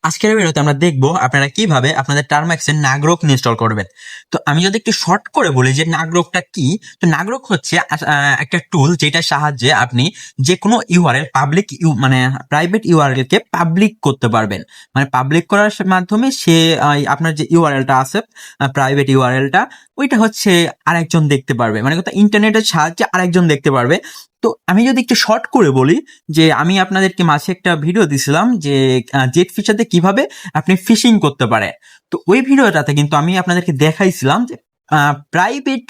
আজকের ভিডিওতে আমরা দেখব আপনারা কিভাবে আপনাদের টার্মাক্সের নাগরক ইনস্টল করবেন। তো আমি যদি একটু শর্ট করে বলি যে নাগরকটা কি, তো নাগরক হচ্ছে একটা টুল যেটার সাহায্যে আপনি যে কোনো ইউআরএল মানে প্রাইভেট ইউআরএল কে পাবলিক করতে পারবেন। মানে পাবলিক করার মাধ্যমে সে আপনার যে ইউআরএলটা আছে, প্রাইভেট ইউআরএলটা, ওইটা হচ্ছে আরেকজন দেখতে পারবে, মানে কথা ইন্টারনেটের সাহায্যে আরেকজন দেখতে পারবে। তো আমি যদি একটু শর্ট করে বলি যে আমি আপনাদেরকে মাঝে একটা ভিডিও দিছিলাম যে জেট ফিশারতে কিভাবে আপনি ফিশিং করতে পারে। তো ওই ভিডিওটাতে কিন্তু আমি আপনাদেরকে দেখাইছিলাম যে প্রাইভেট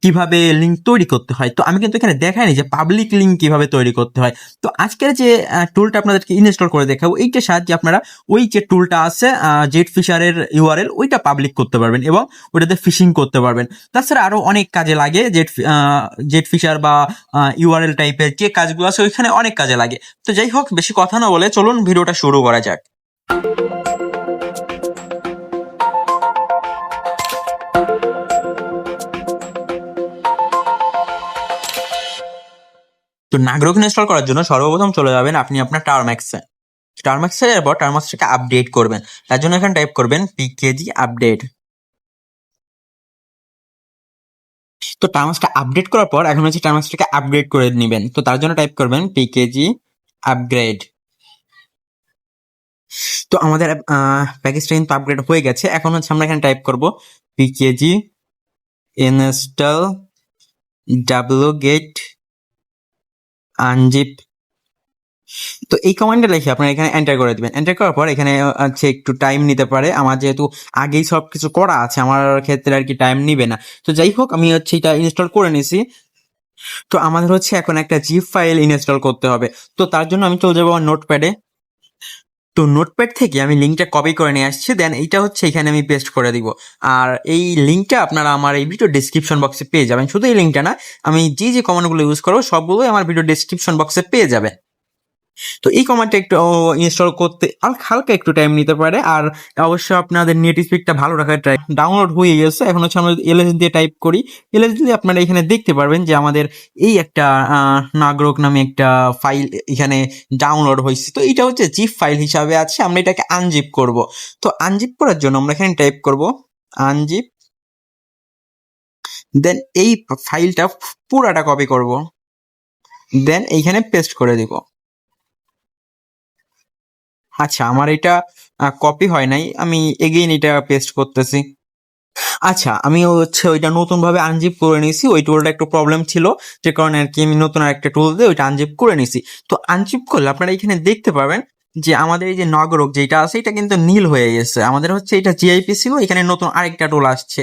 কিভাবে লিঙ্ক তৈরি করতে হয়। তো আমি কিন্তু এখানে দেখাইনি যে পাবলিক লিঙ্ক কিভাবে তৈরি করতে হয়। তো আজকের যে টুলটা আপনাদেরকে ইনস্টল করে দেখাবো, এইটার সাহায্যে আপনারা ওই যে টুলটা আছে জেট ফিশারের ইউআরএল, ওইটা পাবলিক করতে পারবেন এবং ওইটাতে ফিশিং করতে পারবেন। তাছাড়া আরো অনেক কাজে লাগে জেট ফিশার বা ইউআরএল টাইপের যে কাজগুলো আছে ওইখানে অনেক কাজে লাগে। তো যাই হোক, বেশি কথা না বলে চলুন ভিডিওটা শুরু করা যাক। তো নাগরক ইনস্টল করার জন্য সর্বপ্রথম চলে যাবেন আপনি আপনার টার্মাক্সে। টার্মাক্সে যাওয়ার পর টার্মাক্সটাকে আপডেট করবেন। তার জন্য এখানে টাইপ করবেন পিকেজি আপডেট। তো টার্মাক্সটা আপডেট করার পর এখন হচ্ছে টার্মাক্সটাকে আপগ্রেড করে নেবেন। তো তার জন্য টাইপ করবেন পিকেজি আপগ্রেড। তো আমাদের প্যাকেজটা কিন্তু আপগ্রেড হয়ে গেছে। এখন হচ্ছে আমরা এখানে টাইপ করব পিকেজি ইনস্টল wget unzip। তো এই কমান্ডটা লিখে আপনারা এখানে এন্টার করে দিবেন। এন্টার করার পর এখানে হচ্ছে একটু টাইম নিতে পারে, আমার যেহেতু আগেই সব কিছু করা আছে আমার ক্ষেত্রে আর কি টাইম নিবে না। তো যাই হোক, আমি হচ্ছে এটা ইনস্টল করে নিছি। তো আমাদের হচ্ছে এখন একটা জিপ ফাইল ইনস্টল করতে হবে। তো তার জন্য আমি চলে যাবো আমার নোটপ্যাডে। তো নোটপ্যাড থেকে আমি লিঙ্কটা কপি করে নিয়ে আসছি, দেন এইটা হচ্ছে এখানে আমি পেস্ট করে দিব। আর এই লিঙ্কটা আপনারা আমার এই ভিডিও ডিসক্রিপশন বক্সে পেয়ে যাবেন। শুধু এই লিঙ্কটা না, আমি যে যে কমান্ডগুলো ইউজ করবো সবগুলোই আমার ভিডিও ডিসক্রিপশন বক্সে পেয়ে যাবেন। তো এই কমান্ডটা একটু ইনস্টল করতে হালকা একটু টাইম নিতে পারে, আর অবশ্যই আপনাদের নেট স্পিডটা ভালো রাখার ট্রাই। ডাউনলোড হয়ে গেছে। এখন হচ্ছে আমরা এলএস দিয়ে টাইপ করি। এলএস দিয়ে আপনারা এখানে দেখতে পারবেন যে আমাদের এই একটা নাগরক নামে একটা ফাইল এখানে ডাউনলোড হয়েছে। তো এটা হচ্ছে জিপ ফাইল হিসাবে আছে, আমরা এটাকে আনজিপ করব। তো আনজিপ করার জন্য আমরা এখানে টাইপ করব আনজিপ, দেন এই ফাইলটা পুরাটা কপি করব, দেন এইখানে পেস্ট করে দিব। আচ্ছা, আমার এটা কপি হয় নাই, আমি এগেইন এটা পেস্ট করতেছি। আচ্ছা, আমি হচ্ছে ওইটা নতুন ভাবে আনজিপ করে নিয়েছি। ওই টুলটা একটু প্রবলেম ছিল, যে কারণে আর কি আমি নতুন আরেকটা টুল দিয়ে ওইটা আনজিপ করে নিয়েছি। তো আনজিপ করলে আপনারা এখানে দেখতে পাবেন যে আমাদের এই যে নাগরক যেটা আছে এটা কিন্তু নীল হয়ে গেছে। আমাদের হচ্ছে এটা জিআইপি ছিল, এখানে নতুন আরেকটা টুল আসছে।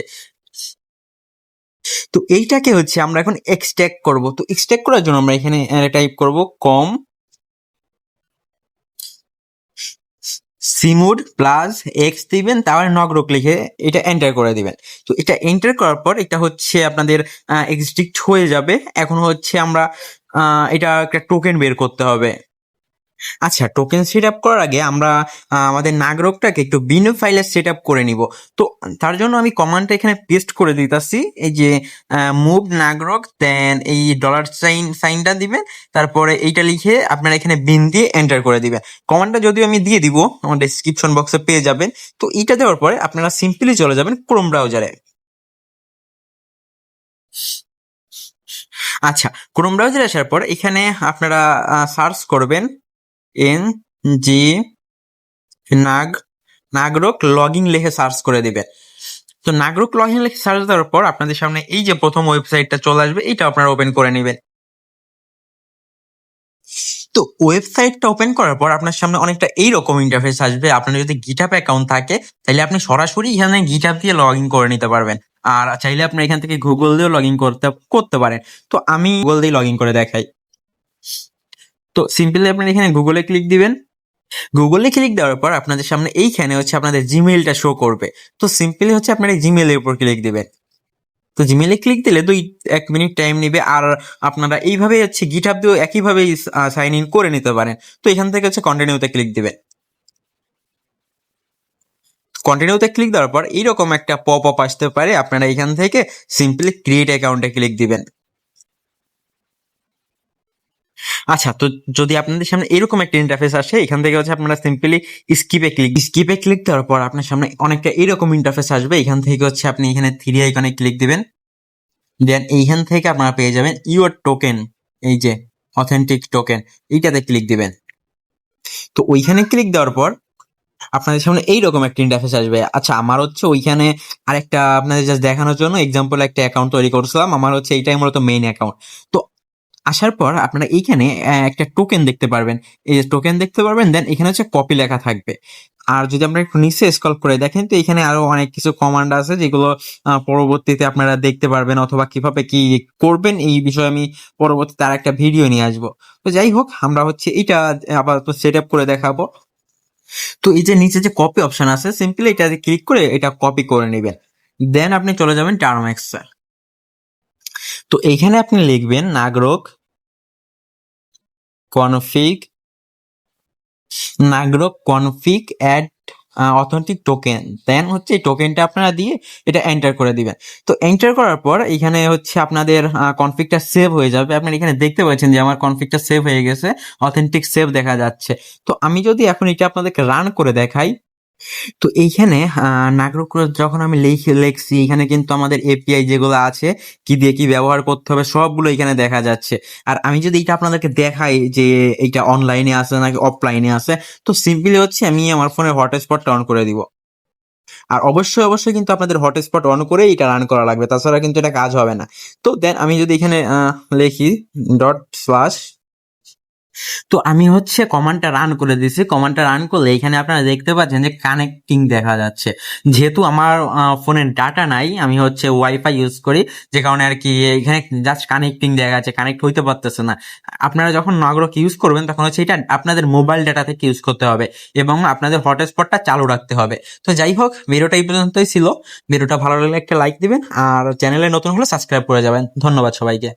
তো এইটাকে হচ্ছে আমরা এখন এক্সট্রাক্ট করব। তো এক্সট্রাক্ট করার জন্য আমরা এখানে টাইপ করব কম সিমুড প্লাস এক্স দিবেন, তারপরে নগরক লিখে এটা এন্টার করে দিবেন। তো এটা এন্টার করার পর এটা হচ্ছে আপনাদের এক্সট্রিক্ট হয়ে যাবে। এখন হচ্ছে আমরা এটা একটা টোকেন বের করতে হবে। আচ্ছা, টোকেন সেট আপ করার আগে আমরা আমাদের নাগরকটাকে একটু বিন ফাইলে সেট আপ করে নিব। তো তার জন্য আমি কমান্ডটা এখানে পেস্ট করে দিতেছি, এই যে মুভ নাগরক, দেন এই সাইনটা দিবেন, তারপরে এইটা লিখে আপনারা এখানে বিন দিয়ে এন্টার করে দিবেন। কমান্ডটা যদিও আমি দিয়ে দিব, আমার ডেসক্রিপশন বক্সে পেয়ে যাবেন। তো এইটা দেওয়ার পরে আপনারা সিম্পলি চলে যাবেন ক্রোম ব্রাউজারে। আচ্ছা, ক্রোম ব্রাউজারে আসার পর এখানে আপনারা সার্চ করবেন এন জি নাগরক লগইন লিখে সার্চ করে দিবেন। তো নাগরক লগইন লিখে সার্চ দেওয়ার পর আপনাদের সামনে এই যে প্রথম ওয়েবসাইটটা চলে আসবে, এটা আপনারা ওপেন করে নেবেন। তো ওয়েবসাইটটা ওপেন করার পর আপনার সামনে অনেকটা এইরকম ইন্টারফেস আসবে। আপনার যদি গিটহাব অ্যাকাউন্ট থাকে তাহলে আপনি সরাসরি এখানে গিটহাব দিয়ে লগ ইন করে নিতে পারবেন, আর চাইলে আপনি এখান থেকে গুগল দিয়েও লগ ইন করতে পারেন। তো আমি গুগল দিয়ে লগ ইন করে দেখাই। তো সিম্পলি আপনি এখানে গুগলে ক্লিক দিবেন। গুগলে ক্লিক দেওয়ার পর আপনাদের সামনে এইখানে হচ্ছে আপনাদের জিমেইলটা শো করবে। তো সিম্পলি হচ্ছে আপনারা জিমেইলের উপর ক্লিক দিবেন। তো জিমেইলে ক্লিক দিলে 1 মিনিট টাইম নেবে, আর আপনারা এইভাবে হচ্ছে গিটহাব দিয়েও একইভাবে সাইন ইন করে নিতে পারেন। তো এখান থেকে হচ্ছে কন্টিনিউতে ক্লিক দিবেন। কন্টিনিউতে ক্লিক দেওয়ার পর এইরকম একটা পপ আপ আসতে পারে, আপনারা এখান থেকে সিম্পলি ক্রিয়েট অ্যাকাউন্টে ক্লিক দিবেন। আচ্ছা, তো যদি আপনাদের সামনে এরকম একটা ইন্টারফেস আসে, এখান থেকে হচ্ছে আপনারা সিম্পলি স্কিপে ক্লিক দেওয়ার পর আপনার সামনে অনেকটা এরকম ইন্টারফেস আসবে। এখান থেকে হচ্ছে আপনি এখানে থ্রি আইকনে ক্লিক দিবেন, দেন এইখান থেকে আপনারা পেয়ে যাবেন ইউর টোকেন, এই যে অথেন্টিক টোকেন, এইটাতে ক্লিক দিবেন। তো ওইখানে ক্লিক দেওয়ার পর আপনাদের সামনে এইরকম একটা ইন্টারফেস আসবে। আচ্ছা, আমার হচ্ছে ওইখানে আরেকটা আপনাদের জাস্ট দেখানোর জন্য এক্সাম্পল একটা অ্যাকাউন্ট তৈরি করছিলাম, আমার হচ্ছে এইটাই মূলত মেইন অ্যাকাউন্ট। তো আসার পর আপনারা এইখানে একটা টোকেন দেখতে পারবেন, এই যে টোকেন দেখতে পারবেন, দেন এখানে হচ্ছে কপি লেখা থাকবে। আর যদি আপনারা একটু নিচে স্ক্রল করে দেখেন, তো এখানে আরো অনেক কিছু কমান্ড আছে যেগুলো পরবর্তীতে আপনারা দেখতে পারবেন, অথবা কিভাবে কি করবেন এই বিষয়ে আমি পরবর্তীতে আর একটা ভিডিও নিয়ে আসবো। তো যাই হোক, আমরা হচ্ছে এটা আপাতত সেট আপ করে দেখাবো। তো এই যে নিচে যে কপি অপশন আছে, সিম্পলি এটাতে ক্লিক করে এটা কপি করে নেবেন, দেন আপনি চলে যাবেন টার্মেক্সে। তো এইখানে আপনি লিখবেন config config add authentic token, then হচ্ছে এই টোকেনটা আপনারা দিয়ে এটা এন্টার করে দিবেন। তো এন্টার করার পর এখানে হচ্ছে আপনাদের কনফিগটা সেভ হয়ে যাবে। আপনারা এখানে দেখতে পাচ্ছেন যে আমার কনফিগটা সেভ হয়ে গেছে, অথেন্টিক সেভ দেখা যাচ্ছে। তো আমি যদি এখন এটা আপনাদেরকে রান করে দেখাই, তো এইখানে নাগরিক যখন আমি লিখছি, এখানে কিন্তু আমাদের এপিআই যেগুলো আছে, কি দিয়ে কি ব্যবহার করতে হবে সবগুলো এখানে দেখা যাচ্ছে। আর আমি যদি এটা আপনাদেরকে দেখাই যে এইটা অনলাইনে আছে নাকি অফলাইনে আছে, তো সিম্পলি হচ্ছে আমি আমার ফোনের হটস্পটটা অন করে দিব। আর অবশ্যই অবশ্যই কিন্তু আপনাদের হটস্পট অন করে এটা রান করা লাগবে, তাছাড়া কিন্তু এটা কাজ হবে না। তো দেন আমি যদি এখানে লিখি ./ তো আমি হচ্ছে কমান্ডটা রান করে দিয়েছি। কমান্ডটা রান করলে এখানে আপনারা দেখতে পাচ্ছেন যে কানেক্টিং দেখা যাচ্ছে। যেহেতু আমার ফোনের ডাটা নাই, আমি হচ্ছে ওয়াইফাই ইউজ করি, যে কারণে আর কি এখানে জাস্ট কানেক্টিং দেখা যাচ্ছে, কানেক্ট হইতে পারতেছে না। আপনারা যখন নাগরক ইউজ করবেন তখন হচ্ছে এটা আপনাদের মোবাইল ডাটা থেকে ইউজ করতে হবে এবং আপনাদের হটস্পটটা চালু রাখতে হবে। তো যাই হোক, ভিডিওটা এই পর্যন্তই ছিল। ভিডিওটা ভালো লাগলে একটা লাইক দিবেন, আর চ্যানেলে নতুন হলে সাবস্ক্রাইব করে যাবেন। ধন্যবাদ সবাইকে।